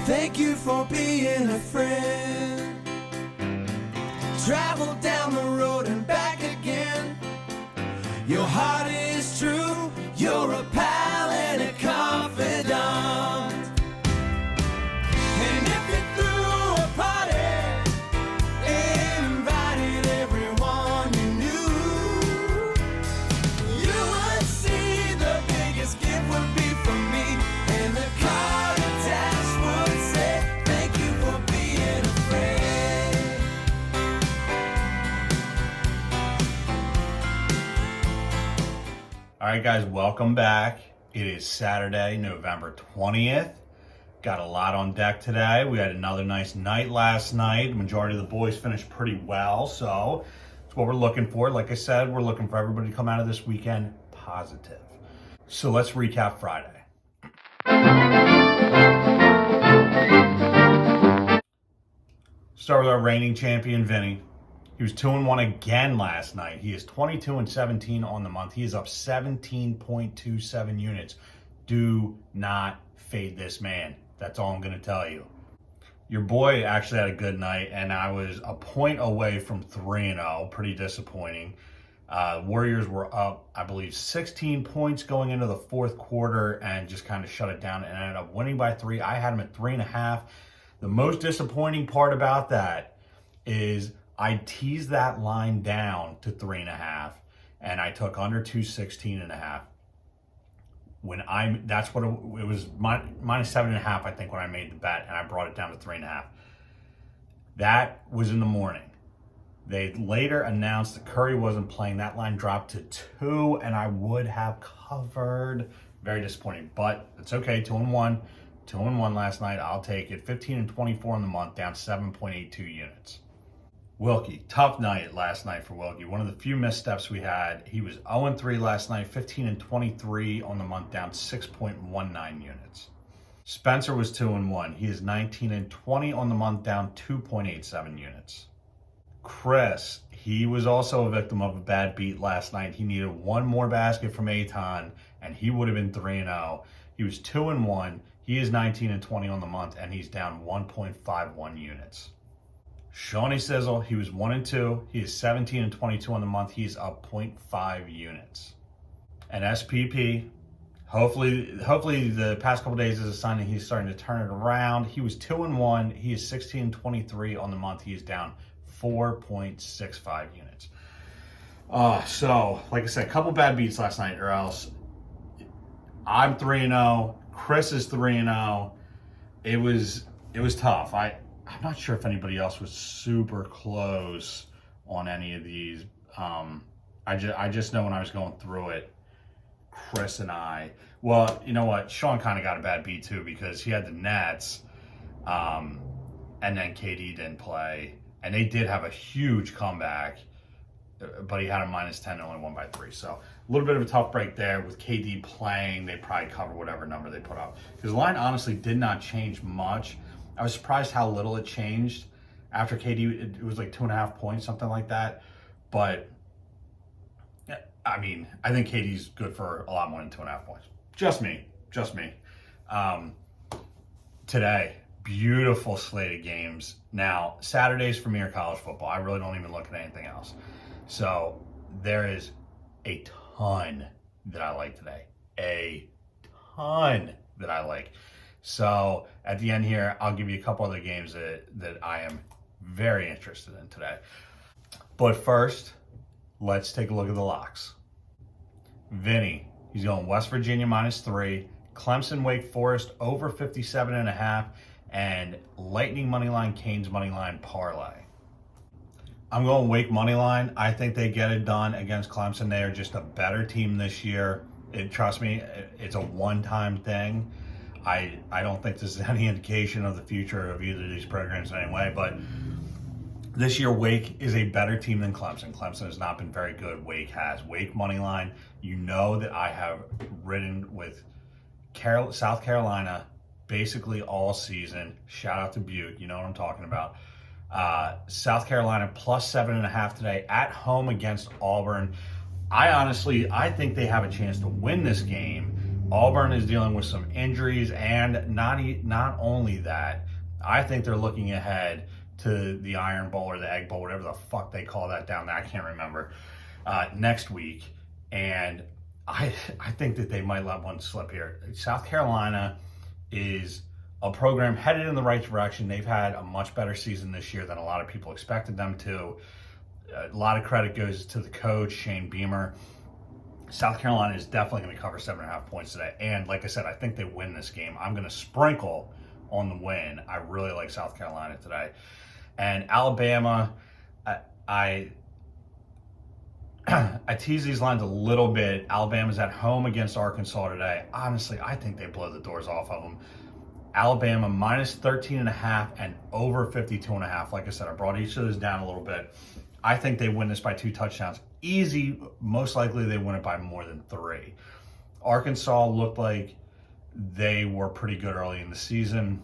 Thank you for being a friend. Travel down the road and back again. Your heart is true. You're a pal and a confidant. And if you threw a party, invited everyone you knew, you would see the biggest gift would be from me, and the card attached would say, thank you for being a friend. All right, guys, welcome back. It is Saturday, November 20th. Got a lot on deck today. We had another nice night last night. The majority of the boys finished pretty well, so that's what we're looking for. Like I said, we're looking for everybody to come out of this weekend positive. So let's recap Friday. Start with our reigning champion, Vinny. He was 2-1 again last night. He is 22-17 on the month. He is up 17.27 units. Do not fade this man. That's all I'm going to tell you. Your boy actually had a good night, and I was a point away from 3-0. Pretty disappointing. Warriors were up, I believe, 16 points going into the fourth quarter and just kind of shut it down and ended up winning by 3. I had him at 3.5. The most disappointing part about that is I teased that line down to 3.5, and I took under 216.5. That's what it was, minus 7.5, I think, when I made the bet, and I brought it down to 3.5. That was in the morning. They later announced that Curry wasn't playing. That line dropped to 2, and I would have covered. Very disappointing, but it's okay. 2-1 last night. I'll take it. 15-24 in the month, down 7.82 units. Wilkie, tough night last night for Wilkie. One of the few missteps we had. He was 0-3 last night, 15-23 on the month, down 6.19 units. Spencer was 2-1. He is 19-20 on the month, down 2.87 units. Chris, he was also a victim of a bad beat last night. He needed one more basket from Aton, and he would have been 3-0. He was 2-1. He is 19-20 on the month, and he's down 1.51 units. Shawnee Sizzle, he was 1-2. He is 17-22 on the month. He's up 0.5 units. And SPP, hopefully the past couple days is a sign that he's starting to turn it around. He was 2-1. He is 16-23 on the month. He is down 4.65 units. So, like I said, a couple bad beats last night, or else I'm 3-0. Chris is 3-0. It was tough. I'm not sure if anybody else was super close on any of these. I just know when I was going through it, Chris and I. Well, you know what? Sean kind of got a bad beat too because he had the Nets, and then KD didn't play, and they did have a huge comeback, but he had a -10 and only won by 3. So a little bit of a tough break there. With KD playing, they probably cover whatever number they put up. Because the line honestly did not change much. I was surprised how little it changed. After KD, it was like 2.5 points, something like that. But, I mean, I think KD's good for a lot more than 2.5 points. Just me. Today, beautiful slate of games. Now, Saturdays for me are college football. I really don't even look at anything else. So, there is a ton that I like today. A ton that I like. So at the end here, I'll give you a couple other games that I am very interested in today. But first, let's take a look at the locks. Vinny, he's going West Virginia -3, Clemson, Wake Forest over 57.5, and Lightning moneyline, Canes moneyline parlay. I'm going Wake moneyline. I think they get it done against Clemson. They are just a better team this year. Trust me, it's a one-time thing. I don't think this is any indication of the future of either of these programs in any way, but this year Wake is a better team than Clemson. Clemson has not been very good. Wake has. Wake moneyline. You know that I have ridden with South Carolina basically all season. Shout out to Butte. You know what I'm talking about. South Carolina +7.5 today at home against Auburn. I think they have a chance to win this game. Auburn is dealing with some injuries, and not only that, I think they're looking ahead to the Iron Bowl or the Egg Bowl, whatever the fuck they call that down there. I can't remember. Next week, and I think that they might let one slip here. South Carolina is a program headed in the right direction. They've had a much better season this year than a lot of people expected them to. A lot of credit goes to the coach, Shane Beamer. South Carolina is definitely going to cover 7.5 points today. And like I said, I think they win this game. I'm going to sprinkle on the win. I really like South Carolina today. And Alabama, I tease these lines a little bit. Alabama's at home against Arkansas today. Honestly, I think they blow the doors off of them. Alabama minus 13.5 and over 52.5. Like I said, I brought each of those down a little bit. I think they win this by 2 touchdowns. Easy, most likely they win it by more than 3. Arkansas looked like they were pretty good early in the season,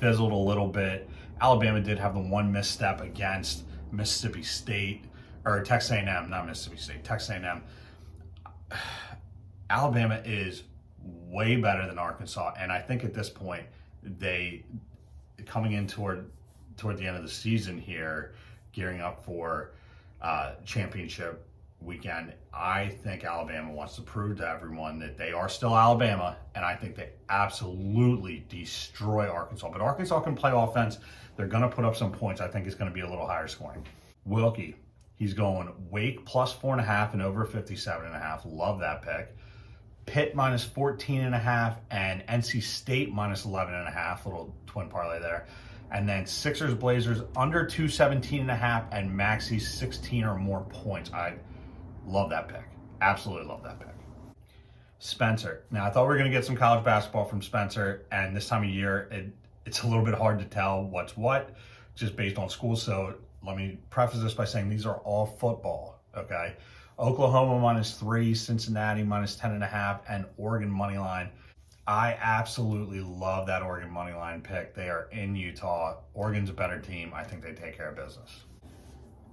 fizzled a little bit. Alabama did have the one misstep against Mississippi State, or Texas A&M, not Mississippi State, Texas A&M. Alabama is way better than Arkansas, and I think at this point, they, coming in toward the end of the season here, gearing up for championship weekend, I think Alabama wants to prove to everyone that they are still Alabama, and I think they absolutely destroy Arkansas. But Arkansas can play offense. They're going to put up some points. I think it's going to be a little higher scoring. Wilkie, he's going Wake plus 4.5 and over 57.5. Love that pick. Pitt minus 14.5 and NC State minus 11.5. Little twin parlay there. And then Sixers Blazers under 217.5 and Maxey 16 or more points. I love that pick. Absolutely love that pick. Spencer. Now, I thought we were going to get some college basketball from Spencer, and this time of year, it's a little bit hard to tell what's what, just based on school. So let me preface this by saying these are all football, okay? Oklahoma minus 3, Cincinnati minus 10.5, and Oregon money line. I absolutely love that Oregon money line pick. They are in Utah. Oregon's a better team. I think they take care of business.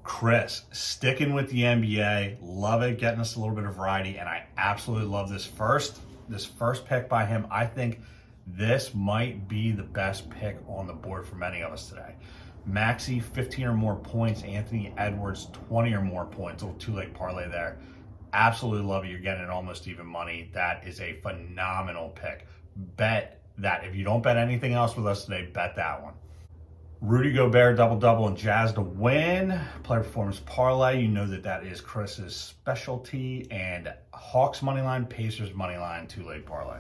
Chris, sticking with the NBA, love it, getting us a little bit of variety, and I absolutely love this first pick by him. I think this might be the best pick on the board for many of us today. Maxey, 15 or more points. Anthony Edwards, 20 or more points. A little two-leg parlay there. Absolutely love it. You're getting it almost even money. That is a phenomenal pick. Bet that. If you don't bet anything else with us today, bet that one. Rudy Gobert, double-double, and Jazz to win. Player performance parlay. You know that is Chris's specialty. And Hawks money line, Pacers money line, two-leg parlay.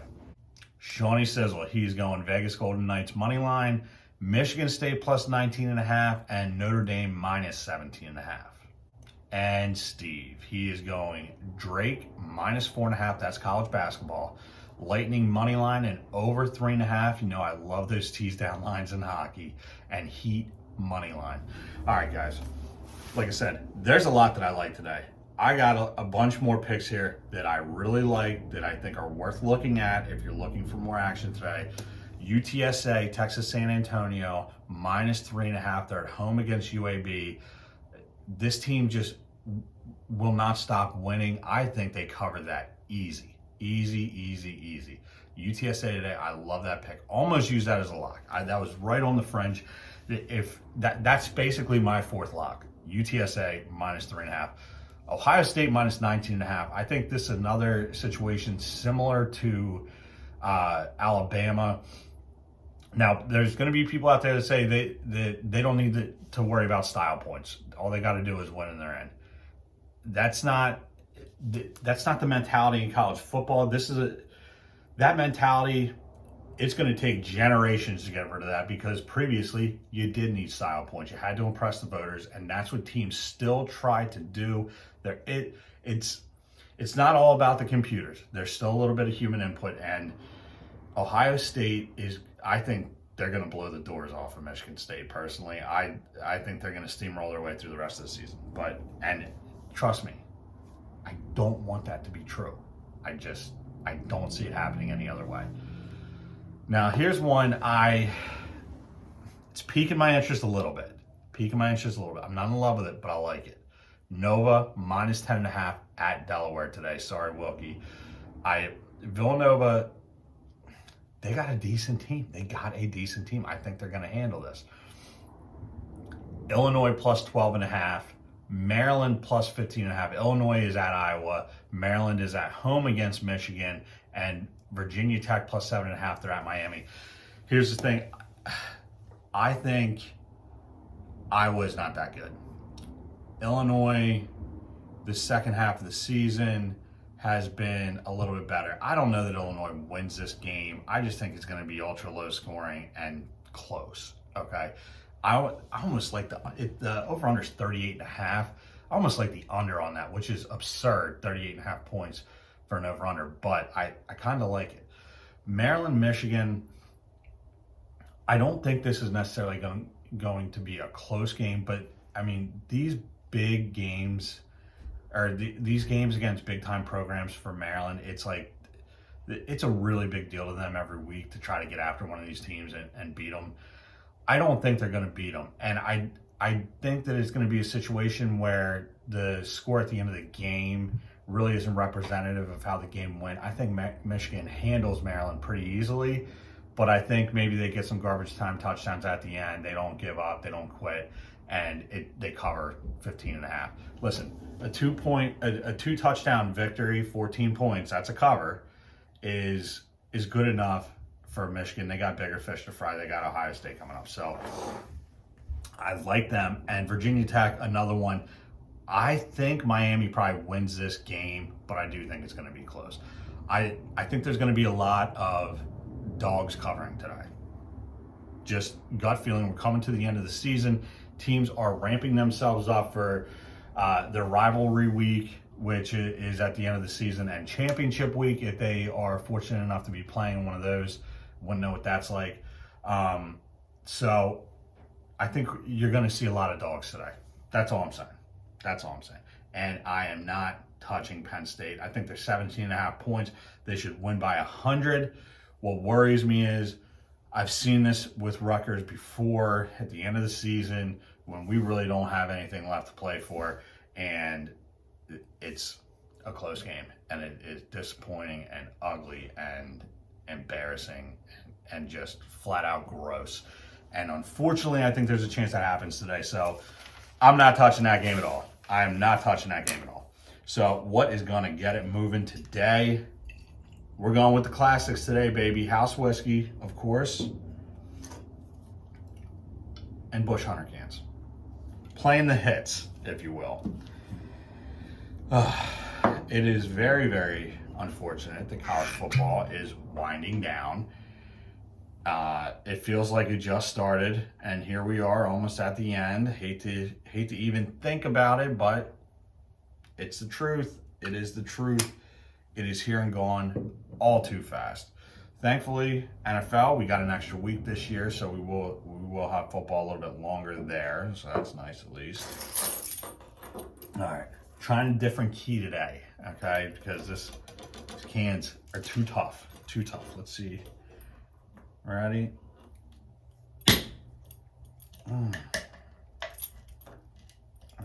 Shawnee Sizzle, he's going Vegas Golden Knights money line, Michigan State plus 19.5, and Notre Dame minus 17.5. And Steve, he is going Drake minus 4.5. That's college basketball. Lightning money line and over 3.5. You know I love those tease down lines in hockey. And Heat money line. All right, guys. Like I said, there's a lot that I like today. I got a bunch more picks here that I really like, that I think are worth looking at if you're looking for more action today. UTSA, Texas San Antonio, minus 3.5. They're at home against UAB. This team just will not stop winning. I think they cover that easy. Easy. UTSA today, I love that pick. Almost use that as a lock. That was right on the fringe. If that's basically my fourth lock. UTSA minus 3.5. Ohio State minus 19.5. I think this is another situation similar to Alabama. Now, there's going to be people out there that say they don't need to worry about style points. All they got to do is win in their end. That's not the mentality in college football. That mentality. It's going to take generations to get rid of that, because previously you did need style points. You had to impress the voters, and that's what teams still try to do. It's not all about the computers. There's still a little bit of human input, and Ohio State is, I think they're going to blow the doors off of Michigan State, personally. I think they're going to steamroll their way through the rest of the season. And trust me, I don't want that to be true. I don't see it happening any other way. Now, here's one it's piquing my interest a little bit. I'm not in love with it, but I like it. Nova minus 10.5 at Delaware today. Sorry, Wilkie. I Villanova, they got a decent team. I think they're going to handle this. Illinois plus 12.5. Maryland plus 15.5. Illinois is at Iowa. Maryland is at home against Michigan. And Virginia Tech plus 7.5. They're at Miami. Here's the thing. I think Iowa is not that good. Illinois, the second half of the season, has been a little bit better. I don't know that Illinois wins this game. I just think it's going to be ultra low scoring and close. Okay. I almost like the over-under is 38.5. I almost like the under on that, which is absurd, 38.5 points for an over-under, but I kind of like it. Maryland, Michigan, I don't think this is necessarily going to be a close game, but I mean, these big games, or these games against big-time programs for Maryland, it's like, it's a really big deal to them every week to try to get after one of these teams and beat them. I don't think they're going to beat them. And I think that it's going to be a situation where the score at the end of the game really isn't representative of how the game went. I think Michigan handles Maryland pretty easily, but I think maybe they get some garbage time touchdowns at the end. They don't give up. They don't quit. And they cover 15.5. Listen, a two touchdown victory, 14 points, that's a cover, is good enough for Michigan. They got bigger fish to fry. They got Ohio State coming up. So I like them. And Virginia Tech, another one. I think Miami probably wins this game, but I do think it's going to be close. I think there's going to be a lot of dogs covering today. Just gut feeling. We're coming to the end of the season. Teams are ramping themselves up for their rivalry week, which is at the end of the season, and championship week, if they are fortunate enough to be playing one of those. Wouldn't know what that's like. So I think you're going to see a lot of dogs today. That's all I'm saying. And I am not touching Penn State. I think they're 17.5 points. They should win by 100. What worries me is I've seen this with Rutgers before at the end of the season when we really don't have anything left to play for, and it's a close game, and it is disappointing and ugly and embarrassing and just flat out gross. And unfortunately, I think there's a chance that happens today. So I'm not touching that game at all. I am not touching that game at all. So what is going to get it moving today? We're going with the classics today, baby. House whiskey, of course, and Busch Hunter cans. Playing the hits, if you will. It is very, very unfortunate that college football is winding down. It feels like it just started, and here we are almost at the end. Hate to even think about it, but it's the truth. It is the truth. It is here and gone all too fast. Thankfully, NFL, we got an extra week this year, so we will have football a little bit longer there, so that's nice at least. All right, trying a different key today, okay, because these cans are too tough. Let's see. Ready? I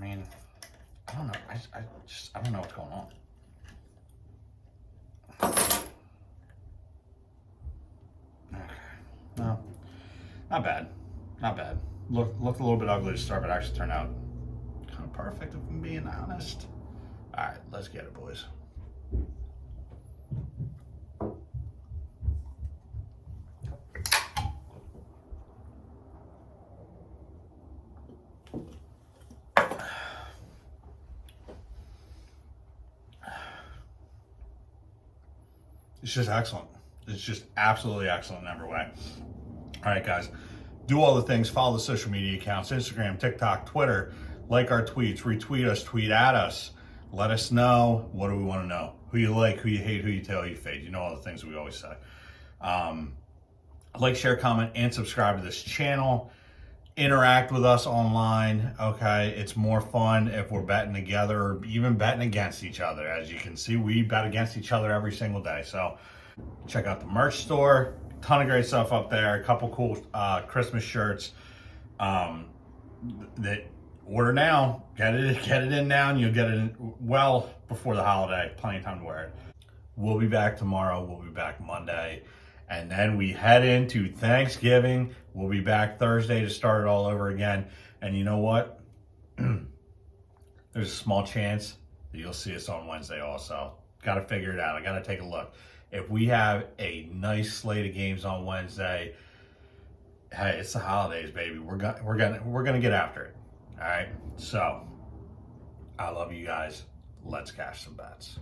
mean, I don't know. I don't know what's going on. Okay. No, not bad. Looked a little bit ugly to start, but actually turned out kind of perfect, if I'm being honest. All right, let's get it, boys. It's just excellent. It's just absolutely excellent in every way. All right, guys. Do all the things. Follow the social media accounts, Instagram, TikTok, Twitter. Like our tweets. Retweet us. Tweet at us. Let us know. What do we want to know? Who you like, who you hate, who you tell, who you fade. You know all the things we always say. Like, share, comment, and subscribe to this channel. Interact with us online, okay? It's more fun if we're betting together or even betting against each other. As you can see, we bet against each other every single day. So check out the merch store. Ton of great stuff up there. A couple cool Christmas shirts. That order now. Get it in now, and you'll get it in well before the holiday. Plenty of time to wear it. We'll be back tomorrow. We'll be back Monday. And then we head into Thanksgiving. We'll be back Thursday to start it all over again. And you know what? There's a small chance that you'll see us on Wednesday also. Got to figure it out. I got to take a look. If we have a nice slate of games on Wednesday, hey, it's the holidays, baby. We're gonna get after it. All right. So I love you guys. Let's cash some bets.